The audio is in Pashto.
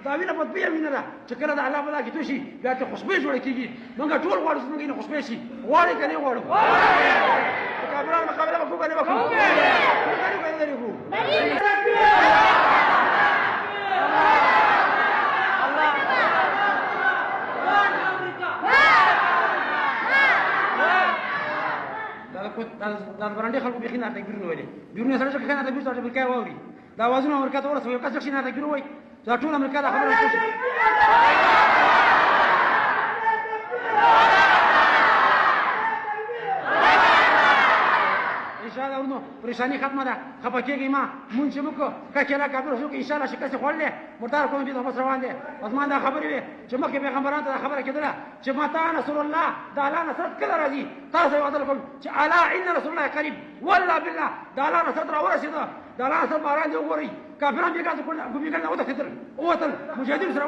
دا وینه په دې وینه ده چې کله د الله په لار کې توشي بیا ته خوشبو جوړه کیږي موږ ټول غواړو چې موږ یې خوشبو شي غواړي کنه غواړو کابران مقابله وکړو کنه وکړو دا برانډي خلکو به خینه تکبیر نه وایي بیرونه سره چې خینه تکبیر سره بلکې واوري دا وازونه امریکا ته ورسوي یو کس چې خینه تکبیر وایي دا ټول امریکا دا خبره کوي ان شاء الله ورنو پریشانی ختمه ده خپه کېږي ما مونږ چې موږ کچېلا کابل شو ان شاء الله شکست خوړلې مردار کوم دي بس روان دي بس ما دا خبرې وي چې مخکې پیغمبرانو ته خبره کېدله چې متى نصر الله دا الله نصرت کله راځي تاسو یې وعده کوم چې الا ان رسول الله قریب والله بالله دا الله نصرت را ورسېده دا الله نصرت باران دی وګورئ کافران بېګا ګومې کړل او تل مجاهدین سره